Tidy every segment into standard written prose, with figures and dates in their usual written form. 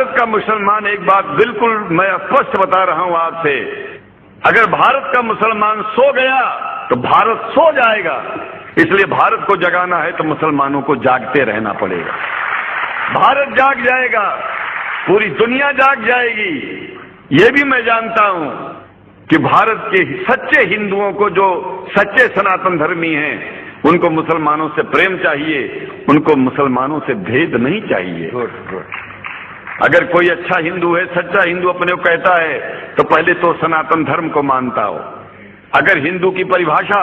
भारत का मुसलमान, एक बात बिल्कुल मैं स्पष्ट बता रहा हूं आपसे, अगर भारत का मुसलमान सो गया तो भारत सो जाएगा। इसलिए भारत को जगाना है तो मुसलमानों को जागते रहना पड़ेगा। भारत जाग जाएगा, पूरी दुनिया जाग जाएगी। ये भी मैं जानता हूं कि भारत के सच्चे हिंदुओं को, जो सच्चे सनातन धर्मी हैं, उनको मुसलमानों से प्रेम चाहिए, उनको मुसलमानों से भेद नहीं चाहिए। अगर कोई अच्छा हिंदू है, सच्चा हिंदू अपने को कहता है, तो पहले तो सनातन धर्म को मानता हो। अगर हिंदू की परिभाषा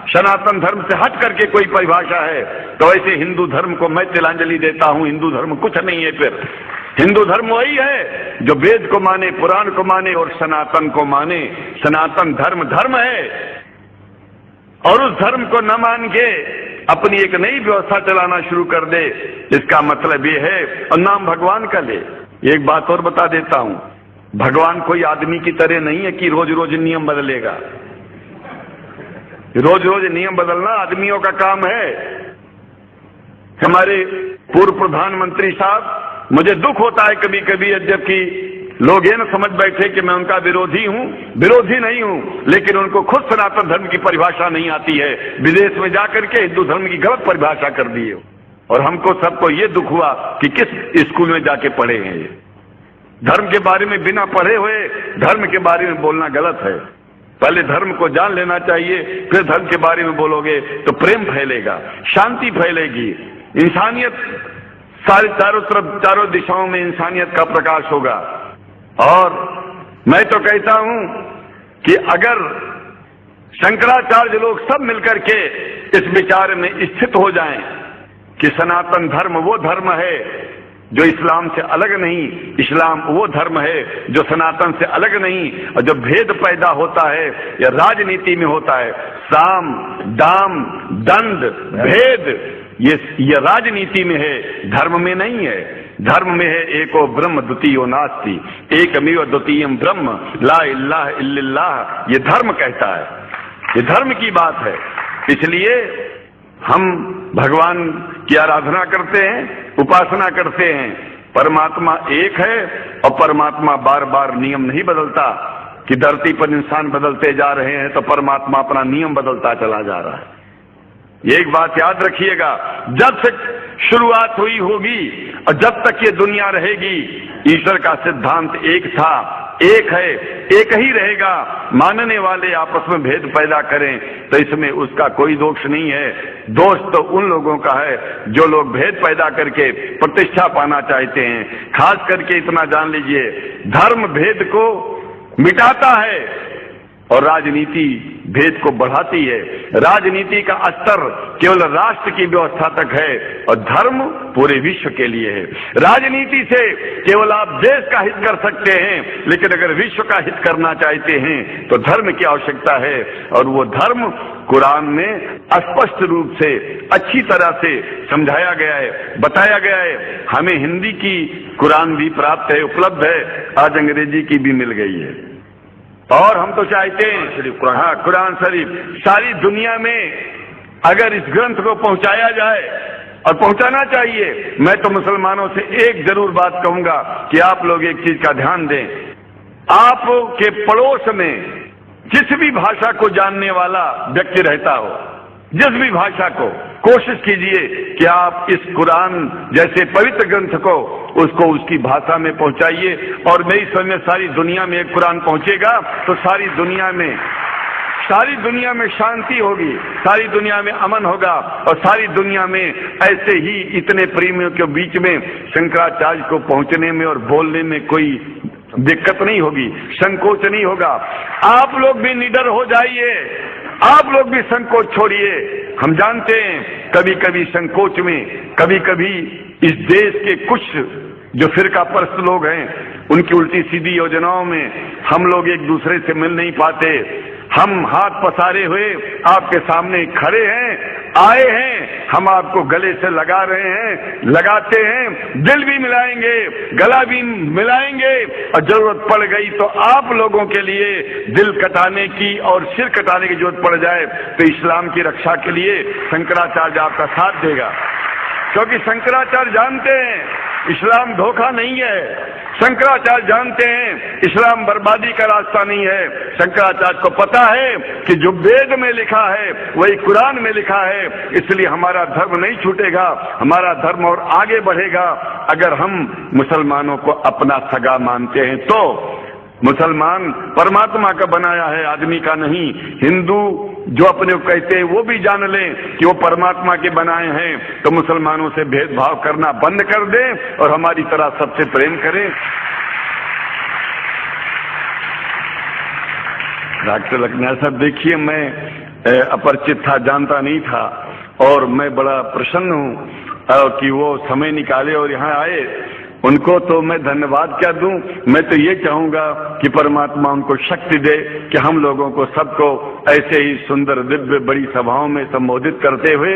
सनातन धर्म से हट करके कोई परिभाषा है, तो ऐसे हिंदू धर्म को मैं तिलांजलि देता हूं। हिंदू धर्म कुछ नहीं है। फिर हिंदू धर्म वही है जो वेद को माने, पुराण को माने और सनातन को माने। सनातन धर्म धर्म है, और उस धर्म को न मान के अपनी एक नई व्यवस्था चलाना शुरू कर दे, इसका मतलब ये है, और नाम भगवान का ले। एक बात और बता देता हूं, भगवान कोई आदमी की तरह नहीं है कि रोज रोज नियम बदलेगा। रोज रोज नियम बदलना आदमियों का काम है। हमारे पूर्व प्रधानमंत्री साहब, मुझे दुख होता है कभी कभी, जबकि लोग ये न समझ बैठे कि मैं उनका विरोधी हूं। विरोधी नहीं हूं, लेकिन उनको खुद सनातन धर्म की परिभाषा नहीं आती है। विदेश में जाकर के हिंदू धर्म की गलत परिभाषा कर दी है, और हमको सबको ये दुख हुआ कि किस स्कूल में जाके पढ़े हैं ये। धर्म के बारे में बिना पढ़े हुए धर्म के बारे में बोलना गलत है। पहले धर्म को जान लेना चाहिए, फिर धर्म के बारे में बोलोगे तो प्रेम फैलेगा, शांति फैलेगी, इंसानियत सारे चारों तरफ, चारों दिशाओं में इंसानियत का प्रकाश होगा। और मैं तो कहता हूं कि अगर शंकराचार्य लोग सब मिलकर के इस विचार में स्थित हो जाएं कि सनातन धर्म वो धर्म है जो इस्लाम से अलग नहीं, इस्लाम वो धर्म है जो सनातन से अलग नहीं, और जो भेद पैदा होता है या राजनीति में होता है, साम दाम दंड भेद, ये राजनीति में है, धर्म में नहीं है। धर्म में है एको ब्रह्म द्वितीयो नास्ति, एकमेव द्वितीयम ब्रह्म ला इलाहा इल्लल्लाह। ये धर्म कहता है, ये धर्म की बात है। इसलिए हम भगवान की आराधना करते हैं, उपासना करते हैं। परमात्मा एक है, और परमात्मा बार बार नियम नहीं बदलता कि धरती पर इंसान बदलते जा रहे हैं तो परमात्मा अपना नियम बदलता चला जा रहा है। एक बात याद रखिएगा, जब तक शुरुआत हुई होगी और जब तक ये दुनिया रहेगी, ईश्वर का सिद्धांत एक था, एक है, एक ही रहेगा। मानने वाले आपस में भेद पैदा करें तो इसमें उसका कोई दोष नहीं है। दोष तो उन लोगों का है जो लोग भेद पैदा करके प्रतिष्ठा पाना चाहते हैं। खास करके इतना जान लीजिए, धर्म भेद को मिटाता है और राजनीति भेद को बढ़ाती है। राजनीति का स्तर केवल राष्ट्र की व्यवस्था तक है और धर्म पूरे विश्व के लिए है। राजनीति से केवल आप देश का हित कर सकते हैं, लेकिन अगर विश्व का हित करना चाहते हैं तो धर्म की आवश्यकता है, और वो धर्म कुरान में स्पष्ट रूप से अच्छी तरह से समझाया गया है, बताया गया है। हमें हिंदी की कुरान भी प्राप्त है, उपलब्ध है, आज अंग्रेजी की भी मिल गई है। और हम तो चाहते हैं कुरान शरीफ सारी दुनिया में अगर इस ग्रंथ को पहुंचाया जाए, और पहुंचाना चाहिए। मैं तो मुसलमानों से एक जरूर बात कहूंगा कि आप लोग एक चीज का ध्यान दें, आपके पड़ोस में जिस भी भाषा को जानने वाला व्यक्ति रहता हो, जिस भी भाषा को, कोशिश कीजिए कि आप इस कुरान जैसे पवित्र ग्रंथ को उसको उसकी भाषा में पहुंचाइए। और मेरी समझ में सारी दुनिया में एक कुरान पहुंचेगा तो सारी दुनिया में शांति होगी, सारी दुनिया में अमन होगा, और सारी दुनिया में ऐसे ही इतने प्रेमियों के बीच में शंकराचार्य को पहुंचने में और बोलने में कोई दिक्कत नहीं होगी, संकोच नहीं होगा। आप लोग भी निडर हो जाइए, आप लोग भी संकोच छोड़िए। हम जानते हैं कभी कभी संकोच में, कभी कभी इस देश के कुछ जो फिरका परस्त लोग हैं, उनकी उल्टी सीधी योजनाओं में हम लोग एक दूसरे से मिल नहीं पाते। हम हाथ पसारे हुए आपके सामने खड़े हैं, आए हैं, हम आपको गले से लगा रहे हैं, लगाते हैं, दिल भी मिलाएंगे, गला भी मिलाएंगे, और जरूरत पड़ गई तो आप लोगों के लिए दिल कटाने की और सिर कटाने की जरूरत पड़ जाए तो इस्लाम की रक्षा के लिए शंकराचार्य आपका साथ देगा। क्योंकि शंकराचार्य जानते हैं इस्लाम धोखा नहीं है। शंकराचार्य जानते हैं इस्लाम बर्बादी का रास्ता नहीं है। शंकराचार्य को पता है कि जो वेद में लिखा है वही कुरान में लिखा है, इसलिए हमारा धर्म नहीं छूटेगा, हमारा धर्म और आगे बढ़ेगा अगर हम मुसलमानों को अपना सगा मानते हैं। तो मुसलमान परमात्मा का बनाया है, आदमी का नहीं। हिंदू जो अपने को कहते हैं वो भी जान लें कि वो परमात्मा के बनाए हैं, तो मुसलमानों से भेदभाव करना बंद कर दें और हमारी तरह सबसे प्रेम करें। डॉक्टर लखनऊ साहब, देखिए मैं अपरिचित था, जानता नहीं था, और मैं बड़ा प्रसन्न हूं कि वो समय निकाले और यहाँ आए। उनको तो मैं धन्यवाद क्या दूं, मैं तो ये चाहूंगा कि परमात्मा उनको शक्ति दे कि हम लोगों को सबको ऐसे ही सुंदर दिव्य बड़ी सभाओं में संबोधित करते हुए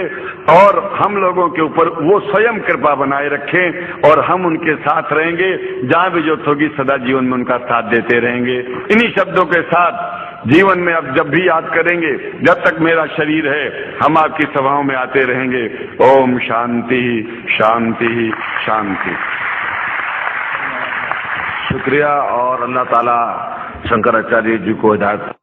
और हम लोगों के ऊपर वो स्वयं कृपा बनाए रखें और हम उनके साथ रहेंगे, जहां भी जो होगी सदा जीवन में उनका साथ देते रहेंगे। इन्हीं शब्दों के साथ जीवन में अब जब भी याद करेंगे, जब तक मेरा शरीर है, हम आपकी सभाओं में आते रहेंगे। ओम शांति शांति शांति। शुक्रिया और अल्लाह ताला शंकराचार्य जी को हिदायत